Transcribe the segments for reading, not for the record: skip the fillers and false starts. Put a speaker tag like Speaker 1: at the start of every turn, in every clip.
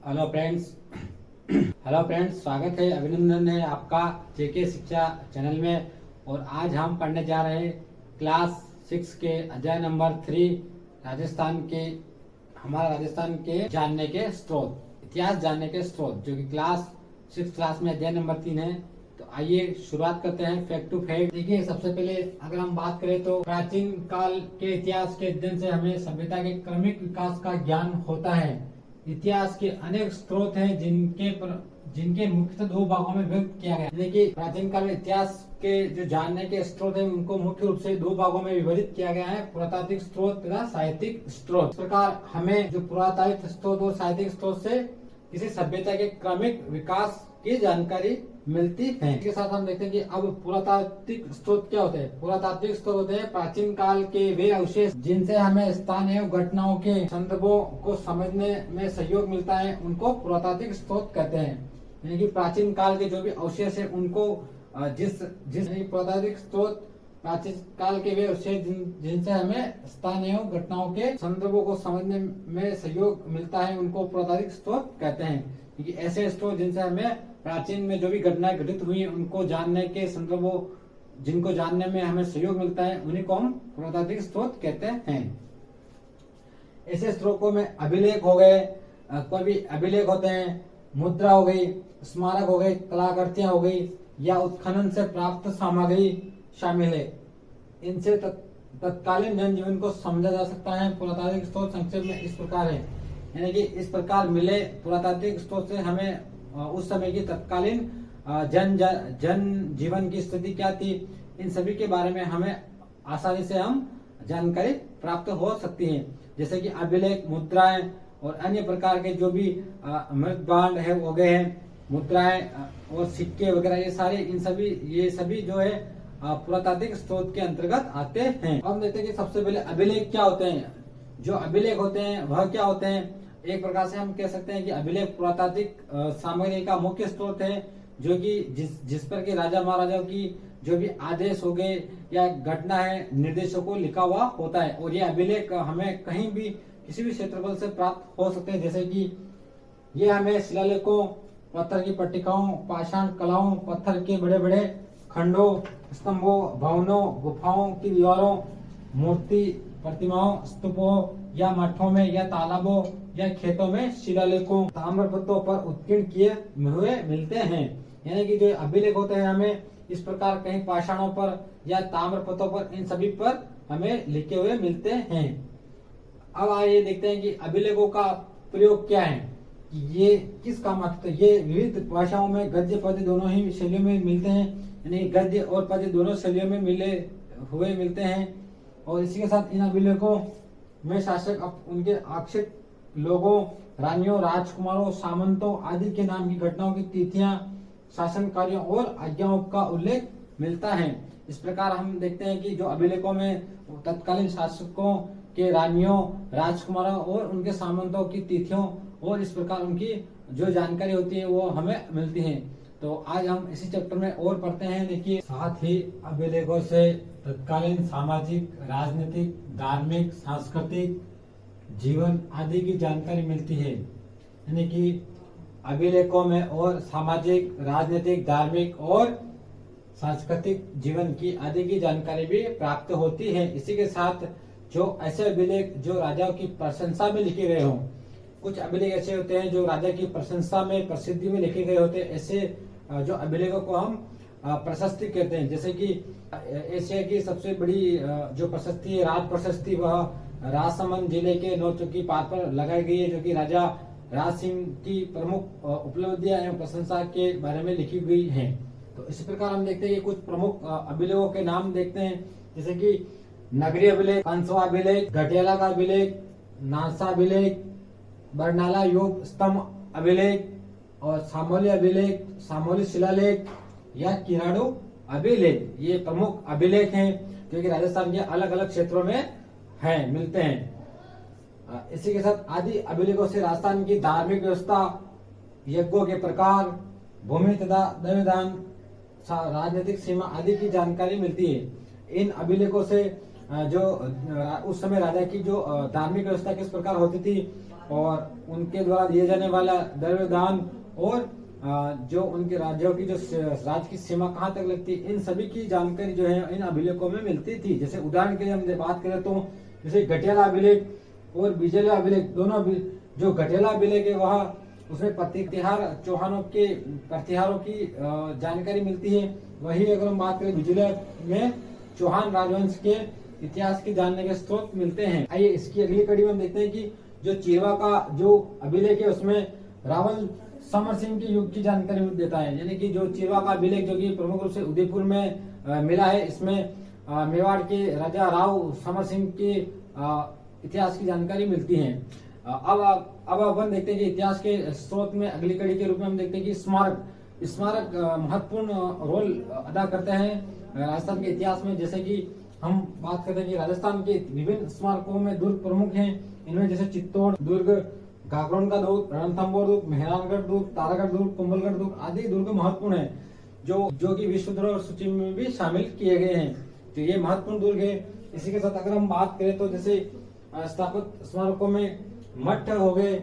Speaker 1: Hello friends. Hello friends, स्वागत है, अभिनंदन है आपका जेके शिक्षा चैनल में। और आज हम पढ़ने जा रहे हैं क्लास 6 के अध्याय नंबर 3 राजस्थान के हमारा राजस्थान के जानने के स्रोत, इतिहास जानने के स्रोत, जो कि क्लास 6 क्लास में अध्याय नंबर 3 है। तो आइए शुरुआत करते हैं फैक्ट टू फैक्ट। देखिए, सबसे पहले अगर हम बात करें तो प्राचीन काल के इतिहास के अध्ययन से हमें सभ्यता के क्रमिक विकास का ज्ञान होता है। इतिहास के अनेक स्रोत हैं जिनके मुख्यतः दो भागों में व्यक्त किया गया है। यानी कि प्राचीन काल में इतिहास के जो जानने के स्रोत हैं उनको मुख्य रूप से दो भागों में विभाजित किया गया है, पुरातात्विक स्रोत तथा साहित्यिक स्रोत। इस प्रकार हमें जो पुरातात्विक स्रोत और साहित्यिक स्रोत से किसी सभ्यता के क्रमिक विकास की जानकारी मिलती है। इसके साथ हम देखते हैं कि अब पुरातात्विक स्रोत क्या होते हैं। पुरातात्विक स्रोत होते हैं प्राचीन काल के वे अवशेष जिनसे हमें स्थान एवं घटनाओं के संदर्भों को समझने में सहयोग मिलता है, उनको पुरातात्विक स्रोत कहते हैं। यानी कि प्राचीन काल के जो भी अवशेष है उनको जिस पुरातात्विक स्रोत प्राचीन काल के वे अवशेष जिनसे हमें स्थान एवं घटनाओं के संदर्भों को समझने में सहयोग मिलता है, उनको पुरातात्विक स्रोत कहते हैं। क्योंकि ऐसे स्रोत जिनसे हमें प्राचीन में जो भी घटनाएं घटित हुई हैं उनको जानने के संदर्भों जिनको जानने में हमें सहयोग मिलता है, उन्हीं को हम पुरातात्विक स्रोत कहते हैं। ऐसे स्रोतों में अभिलेख हो गए, कोई भी अभिलेख होते हैं, मुद्रा हो गई, स्मारक हो गए, कलाकृतियां हो गई या उत्खनन से प्राप्त सामग्री शामिल है। इनसे तत्कालीन जनजीवन को समझा जा सकता है। पुरातात्विक स्रोत संक्षेप में इस प्रकार है। यानी कि इस प्रकार मिले पुरातात्विक स्रोत से हमें उस समय की तत्कालीन जन जीवन की स्थिति क्या थी, इन सभी के बारे में हमें आसानी से हम जानकारी प्राप्त हो सकती है। जैसे कि अभिलेख, मुद्राएं और अन्य प्रकार के जो भी मृतभांड है हो गए हैं, मुद्राएं और सिक्के वगैरह, ये सभी जो है पुरातात्विक स्रोत के अंतर्गत आते हैं। अब देखते हैं कि सबसे पहले अभिलेख क्या होते हैं। जो अभिलेख होते हैं वह क्या होते हैं। एक प्रकार से हम कह सकते हैं कि अभिलेख पुरातात्विक सामग्री का मुख्य स्रोत है, जो कि जिस पर के राजा महाराजाओं की जो भी आदेश हो गए या घटना है, निर्देशों को लिखा हुआ होता है। और ये अभिलेख हमें कहीं भी किसी भी क्षेत्रफल से प्राप्त हो सकते हैं। जैसे कि ये हमें शिलालेखों, पत्थर की पट्टिकाओं, पाषाण कलाओं, पत्थर के बड़े बड़े खंडों, स्तंभों, भवनों, गुफाओं की दीवारों, मूर्ति प्रतिमाओं, स्तूपों या मठों में या तालाबों या खेतों में शिलालेखों, ताम्रपत्रों पर उत्कीर्ण किए हुए मिलते हैं। यानी कि जो अभिलेख होते हैं हमें इस प्रकार कहीं पाषाणों पर या ताम्रपत्रों पर, इन सभी पर हमें लिखे हुए मिलते हैं। अब आइए देखते हैं कि अभिलेखों का प्रयोग क्या है, ये किस काम आते हैं। ये विविध भाषाओं में गद्य पद्य दोनों ही शैलियों में मिलते हैं। यानी गद्य और पद्य दोनों शैलियों में मिलते हैं। और इसी के साथ इन अभिलेखों में शासक उनके आश्रित लोगों, रानियों, राजकुमारों, सामंतों आदि के नाम की घटनाओं की तिथियां, शासन कार्यों और आज्ञाओं का उल्लेख मिलता है। इस प्रकार हम देखते हैं कि जो अभिलेखों में तत्कालीन शासकों के, रानियों, राजकुमारों और उनके सामंतों की तिथियों और इस प्रकार उनकी जो जानकारी होती है वो हमें मिलती है। तो आज हम इसी चैप्टर में और पढ़ते हैं। देखिए, साथ ही अभिलेखों से तत्कालीन सामाजिक, राजनीतिक, धार्मिक, सांस्कृतिक जीवन आदि की जानकारी मिलती है। यानी कि अभिलेखों में और सामाजिक, राजनीतिक, धार्मिक और सांस्कृतिक जीवन की आदि की जानकारी भी प्राप्त होती है। इसी के साथ जो ऐसे अभिलेख जो राजाओं की प्रशंसा में लिखे गए हों, कुछ अभिलेख ऐसे होते हैं जो राजा की प्रशंसा में, प्रसिद्धि में लिखे गए होते हैं। ऐसे जो अभिलेखों को हम प्रशस्ति कहते हैं। जैसे कि एशिया की सबसे बड़ी जो प्रशस्ति है राज प्रशस्ति, वह राजसमंद जिले के नौचौकी पार पर लगाई गई है, जो कि राजा राज सिंह की प्रमुख उपलब्धियां एवं प्रशंसा के बारे में लिखी गई है। तो इसी प्रकार हम देखते हैं कि कुछ प्रमुख अभिलेखों के नाम देखते हैं। जैसे कि नगरी अभिलेख, कंसवा अभिलेख, घटियाला का अभिलेख, नालसा अभिलेख, बरनाला योग स्तंभ अभिलेख और सामोली अभिलेख, सामोली शिलालेख या किराड़ू अभिलेख। ये प्रमुख अभिलेख हैं जो कि राजस्थान के अलग अलग क्षेत्रों में मिलते हैं। इसी के साथ आदि अभिलेखों से राजस्थान की धार्मिक व्यवस्था, यज्ञों के प्रकार, भूमि तथा दैवदान, राजनीतिक सीमा आदि की जानकारी मिलती है। इन अभिलेखों से जो उस समय राजा की जो धार्मिक व्यवस्था किस प्रकार होती थी, और उनके द्वारा दिए जाने वाला द्रव्य दान और जो उनके राज्यों की जो राज्य की सीमा कहाँ तक लगती है, इन सभी की जानकारी जो है इन अभिलेखों में मिलती थी। जैसे उदाहरण के लिए हम बात करें तो जैसे घटियाला अभिलेख और बिजलिया अभिलेख, दोनों जो घटियाला अभिलेख है वह उसमें प्रतिहार चौहानों के प्रतिहारों की जानकारी मिलती है। वही अगर हम बात करें बिजलिया में चौहान राजवंश के इतिहास के जानने के स्रोत मिलते हैं। आइए इसकी अगली कड़ी में हम देखते हैं कि जो चिरवा का जो अभिलेख है उसमें रावल समर सिंह के युग की जानकारी देता है। यानी कि जो चिरवा का अभिलेख जो कि प्रमुख रूप से उदयपुर में मिला है, इसमें मेवाड़ के राजा राव समर सिंह के इतिहास की जानकारी मिलती है। अब अपन देखते हैं कि इतिहास के स्रोत में अगली कड़ी के रूप में हम देखते हैं कि स्मारक महत्वपूर्ण रोल अदा करते हैं राजस्थान के इतिहास में। जैसे कि हम बात करते हैं कि राजस्थान के विभिन्न स्मारकों में दुर्ग प्रमुख हैं। इनमें जैसे चित्तौड़ दुर्ग, गागरोन का दुर्ग, रणथंभौर दुर्ग, मेहरानगढ़ दुर्ग, तारागढ़ दुर्ग, कुंभलगढ़ दुर्ग आदि दुर्ग महत्वपूर्ण है, जो कि विश्व धरोहर सूची में भी शामिल किए गए हैं। तो ये महत्वपूर्ण दुर्ग है। इसी के साथ अगर हम बात करें तो जैसे स्थापित स्मारकों में मठ हो गए,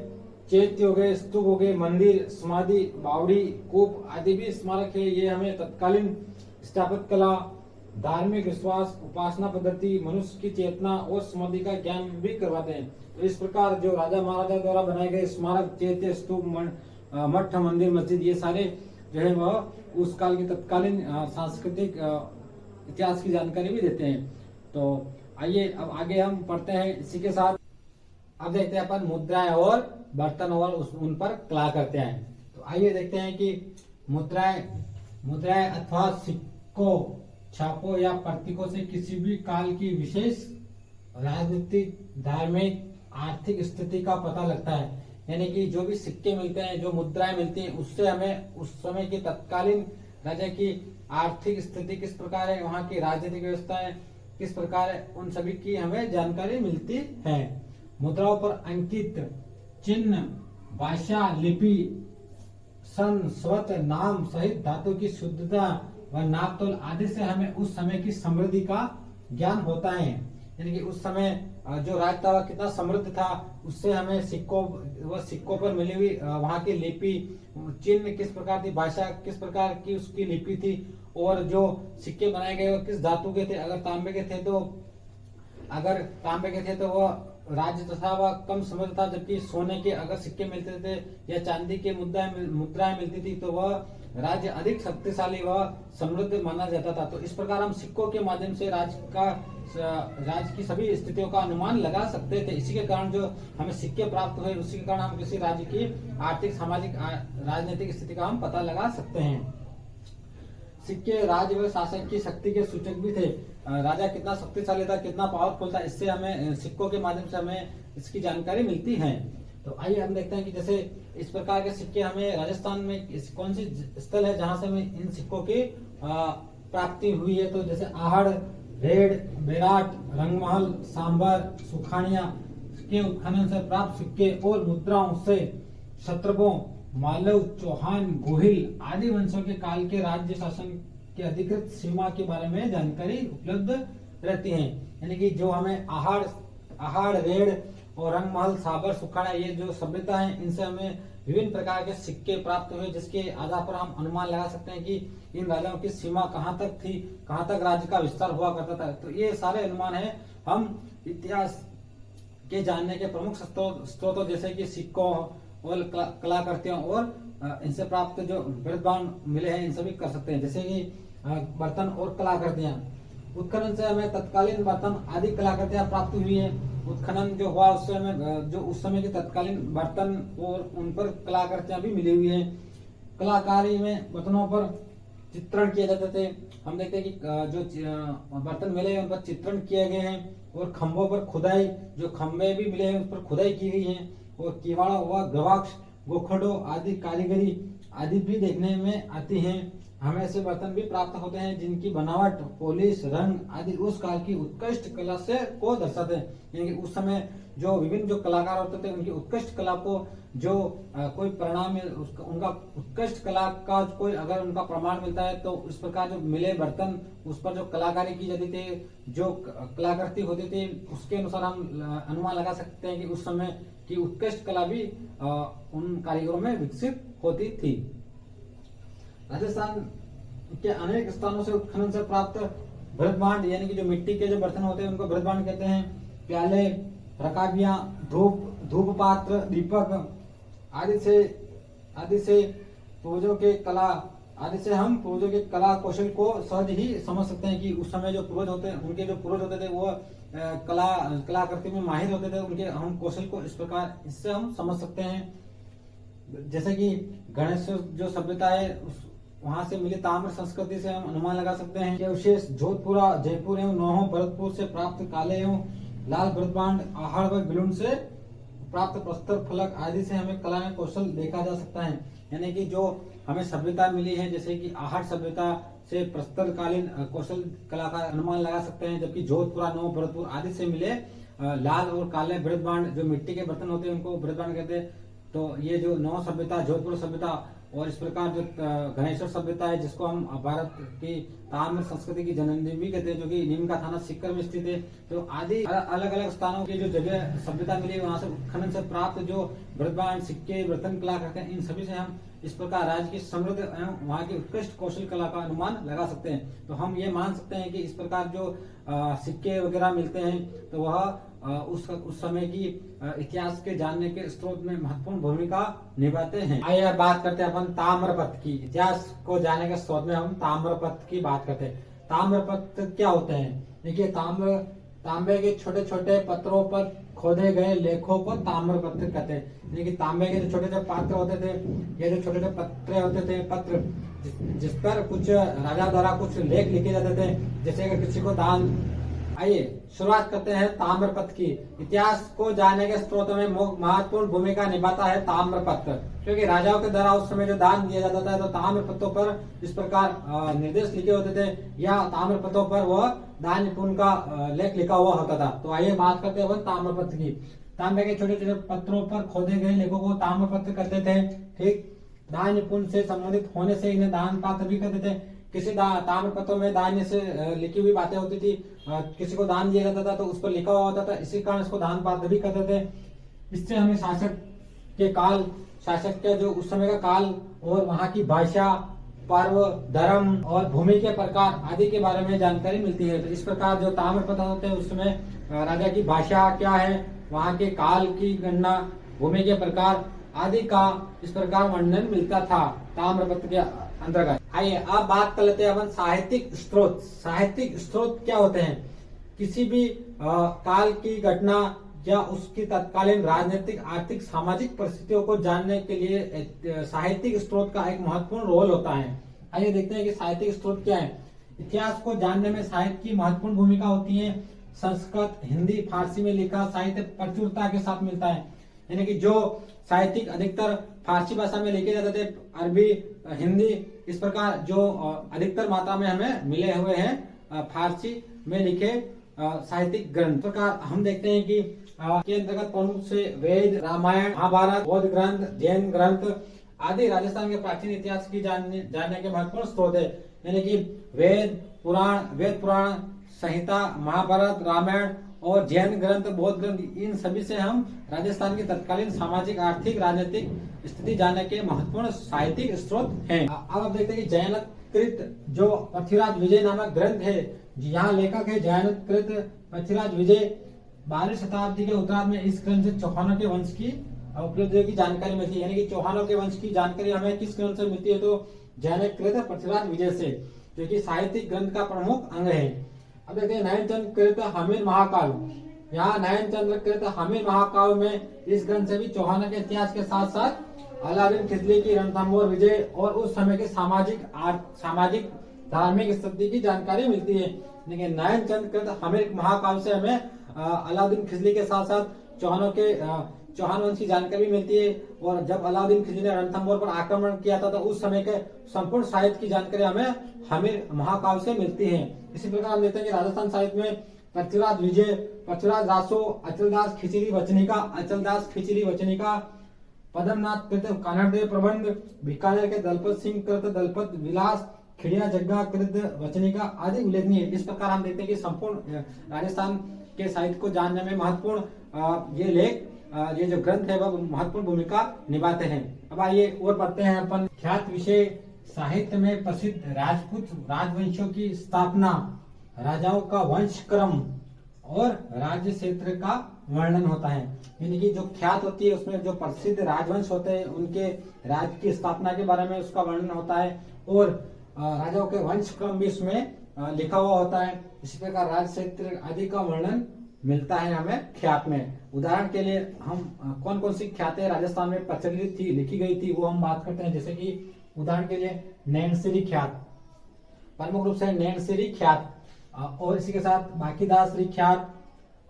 Speaker 1: चैत्य हो गए, स्तूप हो गए, मंदिर, समाधि, बावड़ी, कूप आदि भी स्मारक है। ये हमें तत्कालीन स्थापत्य कला, धार्मिक विश्वास, उपासना पद्धति, मनुष्य की चेतना और समाधि का ज्ञान भी करवाते हैं। तो इस प्रकार जो राजा महाराजा द्वारा बनाए गए स्मारक, चैत्य, स्तूप, मठ, मंदिर, मस्जिद ये सारे जो है वह उस काल की तत्कालीन सांस्कृतिक इतिहास की जानकारी भी देते हैं। तो आइए अब आगे हम पढ़ते हैं। इसी के साथ अब देखते हैं अपन मुद्राएं और बर्तन और उन पर कला करते हैं। तो आइए देखते हैं कि मुद्राएं अथवा सिक्कों, छापों या प्रतीकों से किसी भी काल की विशेष राजनीतिक, धार्मिक, आर्थिक स्थिति का पता लगता है। यानी कि जो भी सिक्के मिलते हैं, जो मुद्राएं मिलती हैं, उससे हमें उस समय की तत्कालीन राजा की आर्थिक स्थिति किस प्रकार है, वहां की राजनीतिक व्यवस्था है किस प्रकार है, उन सभी की हमें जानकारी मिलती है। मुद्राओं पर अंकित चिन्ह, भाषा, लिपि, सन, स्वत, नाम सहित धातु की शुद्धता व नापतोल आदि से हमें उस समय की समृद्धि का ज्ञान होता है। यानी कि उस समय जो राज्य था वह कितना समृद्ध था, उससे हमें सिक्कों पर मिली हुई वहां की लिपि, चिन्ह किस प्रकार थी, भाषा किस प्रकार की उसकी लिपि थी, और जो सिक्के बनाए गए वो किस धातु के थे। अगर तांबे के थे तो वह राज्य तथा वह कम समृद्ध था, जबकि सोने के अगर सिक्के मिलते थे या चांदी के मुद्राएं मिलती थी तो वह राज्य अधिक शक्तिशाली व समृद्ध माना जाता था। तो इस प्रकार हम सिक्कों के माध्यम से राज्य की सभी स्थितियों का अनुमान लगा सकते थे। इसी के कारण जो हमें सिक्के प्राप्त हुए, उसी के कारण हम किसी राज्य की आर्थिक, सामाजिक, राजनीतिक स्थिति का हम पता लगा सकते हैं। सिक्के राज्य व शासन की शक्ति के सूचक भी थे। राजा कितना शक्तिशाली था, कितना पावरफुल था, इससे हमें सिक्कों के माध्यम से हमें इसकी जानकारी मिलती है। तो आइए हम देखते हैं कि जैसे इस प्रकार के सिक्के हमें राजस्थान में कौन सी स्थल है जहां से हमें इन सिक्कों की प्राप्ति हुई है। तो जैसे आहड़, रेड, बेराट, रंगमहल, सांबर, सुखानिया के उत्खनन से प्राप्त सिक्के और मुद्राओं से क्षत्रपों, मालव, चौहान, गोहिल आदि वंशों के काल के राज्य शासन के अधिकृत सीमा के बारे में जानकारी उपलब्ध रहती है। यानी कि जो हमें आहड़, रेड और रंगमहल, साबर, सुखाना ये जो सभ्यता है, इनसे हमें विभिन्न प्रकार के सिक्के प्राप्त हुए, जिसके आधार पर हम अनुमान लगा सकते हैं कि इन राजाओं की सीमा कहाँ तक थी, कहाँ तक राज्य का विस्तार हुआ करता था। तो ये सारे अनुमान है हम इतिहास के जानने के प्रमुख स्रोतों जैसे कि सिक्कों और कलाकृतियों और इनसे प्राप्त जो वृत्तबान मिले हैं, इन सभी कर सकते हैं। जैसे कि बर्तन और कलाकृतियां, उत्खनन से हमें तत्कालीन बर्तन आदि कलाकृतियां प्राप्त हुई है। उत्खनन जो हुआ उससे हमें जो उस समय के तत्कालीन बर्तन और उन पर कलाकृतियां भी मिली हुई है। कलाकारी में बर्तनों पर चित्रण किए जाते थे। हम देखते हैं कि जो बर्तन मिले हैं उन पर चित्रण किए गए हैं, और खंभों पर खुदाई, जो खंभे भी मिले हैं उस पर खुदाई की गई है, और किवाड़ा हुआ, गवाक्ष, गोखडो आदि कारीगरी आदि भी देखने में आती हैं। हमें ऐसे बर्तन भी प्राप्त होते हैं जिनकी बनावट, पॉलिश, रंग आदि उस काल की उत्कृष्ट कला से को दर्शाते हैं। यानी कि उस समय जो विभिन्न जो कलाकार होते थे उनकी उत्कृष्ट कला को जो कोई परिणाम उनका उत्कृष्ट कला का कोई अगर उनका प्रमाण मिलता है तो इस प्रकार जो मिले बर्तन उस पर जो कलाकारी की जाती थी, जो कलाकृति होती थी, उसके अनुसार हम अनुमान लगा सकते हैं कि उस समय की उत्कृष्ट कला भी उन कारीगरों में विकसित होती थी। राजस्थान के अनेक स्थानों से उत्खनन से प्राप्त भरत भांड यानी कि जो मिट्टी के जो बर्तन होते हैं उनको भरत भांड कहते हैं। प्याले, रकाबियां, धूप पात्र, दीपक आदि से पूर्वजों के कला आदि से हम पूर्वजों के कला कौशल को सहज ही समझ सकते हैं कि उस समय जो पूर्वज होते हैं उनके जो पूर्वज होते थे वो कलाकृति में माहिर होते थे। उनके हम कौशल को इस प्रकार इससे हम समझ सकते हैं। जैसे कि गणेश जो सभ्यता है वहां से मिली ताम्र संस्कृति से हम अनुमान लगा सकते हैं कि विशेष जोधपुर, जयपुर एवं नौहों भरतपुर से प्राप्त काले एवं लाल भरतभांड, आहड़ व बिलुंड से प्राप्त प्रस्तर फलक आदि से हमें कला में कौशल देखा जा सकता है। यानी कि जो हमें सभ्यता मिली है जैसे कि आहड़ सभ्यता से प्रस्तर कालीन कौशल कला का अनुमान लगा सकते हैं, जबकि जोधपुर, नौ भरतपुर आदि से मिले लाल और काले भरतभांड जो मिट्टी के बर्तन होते हैं उनको भरतभांड कहते हैं। तो ये जो नौ सभ्यता, जोधपुर सभ्यता और इस प्रकार जो गणेश्वर सभ्यता है जिसको हम भारत की ताम्र संस्कृति की जननी भी कहते हैं, जो कि नीम का थाना सीकर में स्थित है। तो आदि अलग अलग स्थानों की जो जगह सभ्यता मिली वहां से उत्खनन से प्राप्त जो भरतभांड, सिक्के, बर्तन कला करते हैं, इन सभी से हम इस प्रकार राज्य की समृद्ध एवं वहाँ की उत्कृष्ट कौशल कला का अनुमान लगा सकते हैं। तो हम ये मान सकते हैं कि इस प्रकार जो सिक्के वगैरह मिलते हैं तो वह उस समय की इतिहास के जानने के स्रोत में महत्वपूर्ण भूमिका निभाते हैं। आइए बात करते हैं अपन ताम्रपत्र की। इतिहास को जानने के स्रोत में हम ताम्रपत्र की बात करते हैं। ताम्रपत्र क्या होते हैं? देखिए, तांबे के छोटे छोटे पत्रों पर खोदे गए लेखों को ताम्रपत्र कहते हैं। यानी कि तांबे के जो छोटे छोटे पात्र होते थे, ये जो छोटे छोटे पत्रे होते थे, पत्र जिस पर कुछ राजा द्वारा कुछ लेख लिखे जाते थे, जैसे अगर किसी को दान। आइए शुरुआत करते हैं ताम्रपत्र की। इतिहास को जानने के स्रोतों में महत्वपूर्ण भूमिका निभाता है ताम्रपत्र, क्योंकि राजाओं के द्वारा उस समय जो दान दिया जाता था तो ताम्रपत्रों पर इस प्रकार निर्देश लिखे होते थे या ताम्रपत्रों पर वह दान निपुण का लेख लिखा हुआ होता था। तो आइए बात करते हैं ताम्रपत्र की। तांबे के छोटे छोटे पत्रों पर खोदे गए लेखों को ताम्रपत्र कहते थे। ठीक, दान निपुण से संबंधित होने से इन्हें दान पात्र भी कहते थे। किसी ताम्रपत्रों में दान से लिखी हुई बातें होती थी, किसी को दान दिया जाता था तो उस पर लिखा हुआ होता था, इसी कारण इसको दान पात्र भी कहते थे। इससे हमें शासक के जो उस समय का काल और वहाँ की भाषा, पर्व, धर्म और भूमि के प्रकार आदि के बारे में जानकारी मिलती है। तो इस प्रकार जो ताम्रपत्र होते हैं उसमें राजा की भाषा क्या है, वहाँ के काल की गणना, भूमि के प्रकार आदि का इस प्रकार वर्णन मिलता था ताम्रपत्र के अंतर्गत। आइए अब बात कर लेते हैं अपन साहित्यिक स्रोत। साहित्यिक स्रोत क्या होते हैं? किसी भी काल की घटना या उसकी तत्कालीन राजनीतिक, आर्थिक, सामाजिक परिस्थितियों को जानने के लिए साहित्यिक स्रोत का एक महत्वपूर्ण रोल होता है। आइए देखते हैं कि साहित्यिक स्रोत क्या है। इतिहास को जानने में साहित्य की महत्वपूर्ण भूमिका होती है। संस्कृत, हिंदी, फारसी में लिखा साहित्य प्रचुरता के साथ मिलता है। यानी कि जो साहित्यिक अधिकतर फारसी भाषा में लिखे जाते थे, अरबी, हिंदी, इस प्रकार जो अधिकतर मात्रा में हमें मिले हुए हैं फारसी में लिखे साहित्यिक ग्रंथ। प्रकार हम देखते हैं कि के अंतर्गत प्रमुख से वेद, रामायण, महाभारत, बौद्ध ग्रंथ, जैन ग्रंथ आदि राजस्थान के प्राचीन इतिहास की जानने के महत्वपूर्ण स्रोत है। यानी कि वेद पुराण, संहिता, महाभारत, रामायण और जैन ग्रंथ, बौद्ध ग्रंथ, इन सभी से हम राजस्थान की तत्कालीन सामाजिक, आर्थिक, राजनीतिक स्थिति जानने के महत्वपूर्ण साहित्यिक स्रोत हैं। अब आप देखते हैं कि जैनकृत जो पृथ्वीराज विजय नामक ग्रंथ है, यहाँ लेखक है जैनकृत पृथ्वीराज विजय। 12वीं शताब्दी के उत्तरार्ध में इस ग्रंथ से चौहानों के वंश की उपलब्धि की जानकारी मिलती है। यानी कि चौहानों के वंश की जानकारी हमें किस ग्रंथ से मिलती है? तो जैनकृत पृथ्वीराज विजय से, जो कि साहित्यिक ग्रंथ का प्रमुख अंग है। अब देखते हैं नयनचंद्र कृत हमीर महाकाव्य। यहाँ नयनचंद्र कृत हमीर महाकाव्य में इस ग्रंथ से भी चौहानों के इतिहास के साथ साथ अलाउद्दीन खिलजी की रणथंभौर विजय और उस समय के सामाजिक धार्मिक स्थिति की जानकारी मिलती है। लेकिन नयनचंद्र कृत हमीर महाकाव्य से हमें अलाउद्दीन खिलजी के साथ साथ चौहानों के चौहान वंश की जानकारी भी मिलती है। और जब अलाउद्दीन खिलजी ने रणथंभौर पर आक्रमण किया था तो उस समय के संपूर्ण साहित्य की जानकारी हमें हमीर महाकाव्य से मिलती है। इसी प्रकार हम देखते हैं कि राजस्थान साहित्य में पृथ्वीराज विजय, पृथ्वीराज रासो, अचलदास खिचड़ी वचनिका, पद्मनाथ कृत कानड़देव प्रबंध, बीकानेर के दलपत सिंह कृत दलपत विलास, खिड़िया जग्गा कृत वचनिका आदि उल्लेखनीय। इस प्रकार हम देखते हैं कि संपूर्ण राजस्थान के साहित्य को जानने में महत्वपूर्ण ये लेख, ये जो ग्रंथ है वह महत्वपूर्ण भूमिका निभाते हैं। अब आइए और पढ़ते हैं अपन। ख्यात विषय साहित्य में प्रसिद्ध राजपूत राजवंशों की स्थापना, राजाओं का वंश क्रम और राज्य क्षेत्र का वर्णन होता है। यानी कि जो ख्यात होती है उसमें जो प्रसिद्ध राजवंश होते हैं उनके राज्य की स्थापना के बारे में उसका वर्णन होता है और राजाओं के वंश क्रम भी इसमें लिखा हुआ होता है। इसी प्रकार राज्य क्षेत्र आदि का वर्णन मिलता है हमें ख्यात में। उदाहरण के लिए हम कौन कौन सी ख्यातें राजस्थान में प्रचलित थी, लिखी गई थी, वो हम बात करते हैं। जैसे कि उदाहरण के लिए नैनसिरी ख्यात, प्रमुख रूप से नैनसिरी ख्यात, और इसी के साथ बांकीदास ख्यात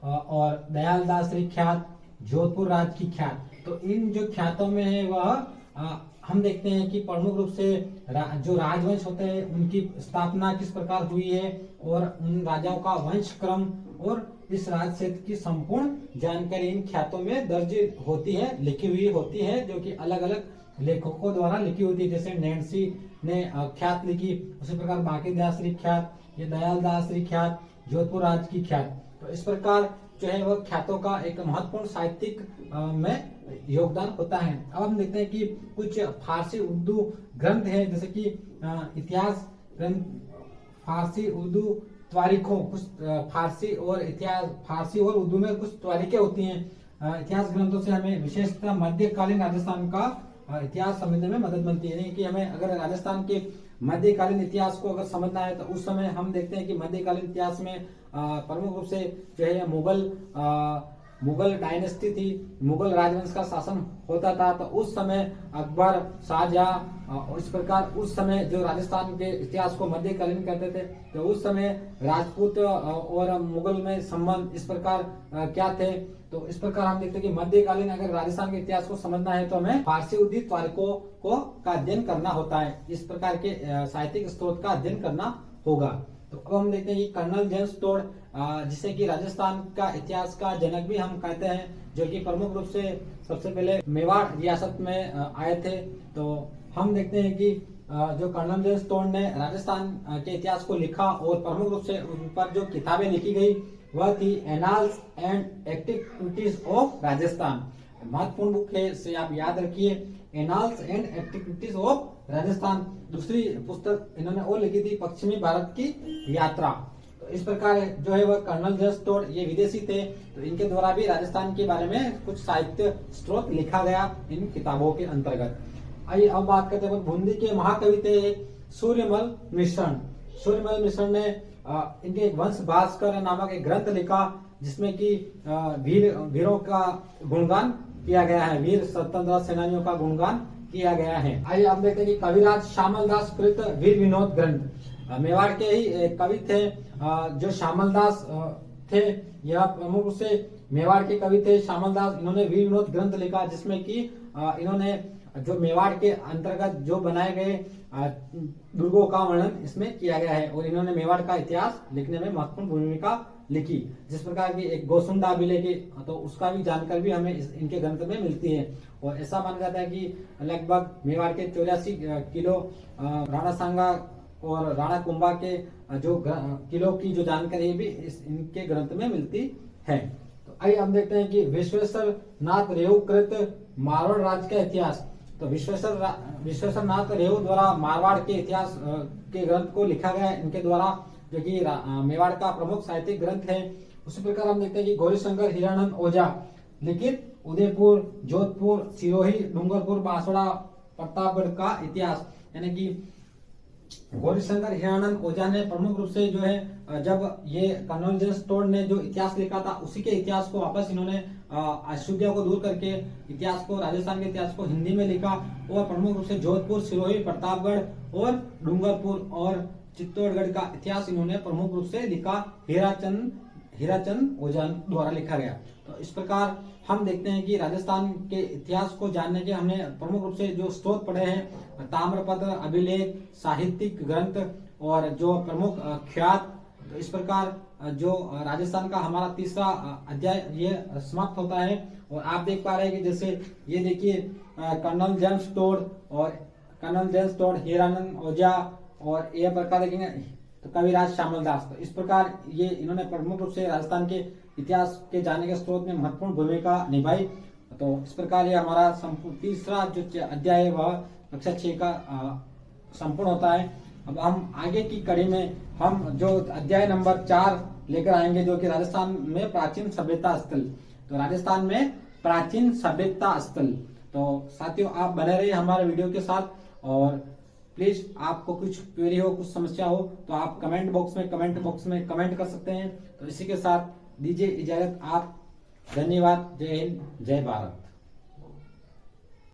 Speaker 1: और दयालदास ख्यात, जोधपुर राज की ख्यात। तो इन जो ख्यातों में है वह हम देखते हैं कि प्रमुख रूप से जो राजवंश होते हैं उनकी स्थापना किस प्रकार हुई है और उन राजाओं का वंश क्रम और इस राज क्षेत्र की संपूर्ण जानकारी इन ख्यातों में दर्ज होती है, लिखी हुई होती है, जो कि अलग अलग लेखकों द्वारा लिखी होती है। जैसे नैन्सी ने ख्यात लिखी, उसी प्रकार बांकीदास ख्यात, ये दयालदास ख्यात, जोधपुर राज की ख्यात। तो इस प्रकार जो है वह ख्यातों का एक महत्वपूर्ण साहित्यिक में योगदान होता है। अब हम देखते हैं कि कुछ फारसी उर्दू ग्रंथ हैं, जैसे कि इतिहास ग्रंथ, फारसी उर्दू तारीखों, कुछ फारसी और उर्दू में कुछ तारीखें होती हैं। इतिहास ग्रंथों से हमें विशेषतः मध्यकालीन राजस्थान का इतिहास समझने में मदद मिलती है। यानी कि हमें अगर राजस्थान के मध्यकालीन इतिहास को अगर समझना है तो उस समय हम देखते हैं कि मध्यकालीन इतिहास में प्रमुख रूप से जो है मुगल डायनेस्टी थी, मुगल राजवंश का शासन होता था। तो उस समय अकबर, शाहजहां और इस प्रकार उस समय जो राजस्थान के इतिहास को मध्यकालीन कहते थे, तो उस समय राजपूत और मुगल में संबंध इस प्रकार क्या थे। तो इस प्रकार हम देखते हैं कि मध्यकालीन अगर राजस्थान के इतिहास को समझना है तो हमें फारसी उर्दू तारीखों का अध्ययन करना होता है। इस प्रकार के साहित्यिक स्रोत का अध्ययन करना होगा। तो अब हम देखते हैं कि कर्नल जेम्स टोड, जिसे कि राजस्थान का इतिहास का जनक भी हम कहते हैं, जो कि प्रमुख रूप से सबसे पहले मेवाड़ रियासत में आए थे। तो हम देखते हैं कि जो कर्नल जेम्स टोड ने राजस्थान के इतिहास को लिखा और प्रमुख रूप से उन पर जो किताबें लिखी गई वह थी annals and activities of Rajasthan. महत्वपूर्ण बुक है, इसे आप याद रखिए, annals and activities of Rajasthan. दूसरी पुस्तक इन्होंने और लिखी थी पश्चिमी भारत की यात्रा। तो इस प्रकार जो है वह कर्नल जेम्स टोड, ये विदेशी थे, तो इनके द्वारा भी राजस्थान के बारे में कुछ साहित्य स्रोत लिखा गया इन किताबों के अंतर्गत। आइए अब बात करते हैं बूंदी के महाकवि थे सूर्यमल मिश्रण। सूर्यमल मिश्रण ने इनके एक वंश भास्कर नामक एक ग्रंथ लिखा, जिसमें कि वीरों का गुणगान किया गया है, वीर स्वतंत्रता सेनानियों का गुणगान किया गया है। आइए आप देखते हैं कि कविराज श्यामल दास कृत वीर विनोद ग्रंथ, मेवाड़ के ही कवि थे जो श्यामल दास थे। यह प्रमुख रूप से मेवाड़ के कवि थे श्यामल दास। इन्होंने वीर विनोद ग्रंथ लिखा, जिसमें कि इन्होंने जो मेवाड़ के अंतर्गत जो बनाए गए दुर्गों का वर्णन इसमें किया गया है और इन्होंने मेवाड़ का इतिहास लिखने में महत्वपूर्ण भूमिका लिखी। जिस प्रकार की एक गोसुंडा विले की, तो उसका भी जानकारी भी हमें इनके ग्रंथ में मिलती है। और ऐसा माना जाता है कि लगभग मेवाड़ के 84 किलो राणा सांगा और राणा कुंभा के जो किलो की जो जानकारी भी इनके ग्रंथ में मिलती है। तो आइए हम देखते हैं कि विश्वेश्वर नाथ रेहू कृत मारवाड़ राज्य का इतिहास। तो विश्वेश्वर नाथ रेहू द्वारा मारवाड़ के इतिहास के ग्रंथ को लिखा गया है इनके द्वारा, जो कि मेवाड़ का प्रमुख साहित्यिक ग्रंथ है। उसी प्रकार हम देखते हैं कि गौरीशंकर हिरानंद ओझा लिखित उदयपुर, जोधपुर, सिरोही, डूंगरपुर, बांसवाड़ा, प्रतापगढ़ का इतिहास। यानी कि गौरीशंकर हिरानंद ओझा ने प्रमुख रूप से जो है जब ये कर्नल जेम्स टोड ने जो इतिहास लिखा था उसी के इतिहास को वापस इन्होंने अशुद्धियों को दूर करके इतिहास को, राजस्थान के इतिहास को हिंदी में लिखा और प्रमुख रूप से जोधपुर, सिरोही, प्रतापगढ़ और डूंगरपुर और चित्तौड़गढ़ का इतिहास इन्होंने प्रमुख रूप से लिखा। हीराचंद ओझान द्वारा लिखा गया। तो इस प्रकार हम देखते हैं कि राजस्थान के इतिहास को जानने के हमने प्रमुख रूप से जो स्रोत पढ़े हैं, ताम्रपत्र, अभिलेख, साहित्यिक ग्रंथ और जो प्रमुख ख्यात। तो इस प्रकार जो राजस्थान का हमारा तीसरा अध्याय ये समाप्त होता है। और आप देख पा रहे हैं कि जैसे ये देखिए कर्नल जेम्स टोड और हीरानंद ओझा और ये प्रकार देखेंगे तो कविराज श्यामल दास। तो इस प्रकार ये इन्होंने प्रमुख रूप से राजस्थान के इतिहास के जानने के स्रोत में महत्वपूर्ण भूमिका निभाई। तो इस प्रकार ये हमारा तीसरा जो अध्याय है वह कक्षा 6 का संपूर्ण होता है। अब हम आगे की कड़ी में हम जो अध्याय नंबर 4 लेकर आएंगे, जो कि राजस्थान में प्राचीन सभ्यता स्थल। तो राजस्थान में प्राचीन सभ्यता स्थल। तो साथियों आप बने रहिए हमारे वीडियो के साथ, और प्लीज आपको कुछ क्वेरी हो, कुछ समस्या हो तो आप कमेंट बॉक्स में कमेंट कर सकते हैं। तो इसी के साथ दीजिए इजाजत आप। धन्यवाद। जय हिंद, जय भारत।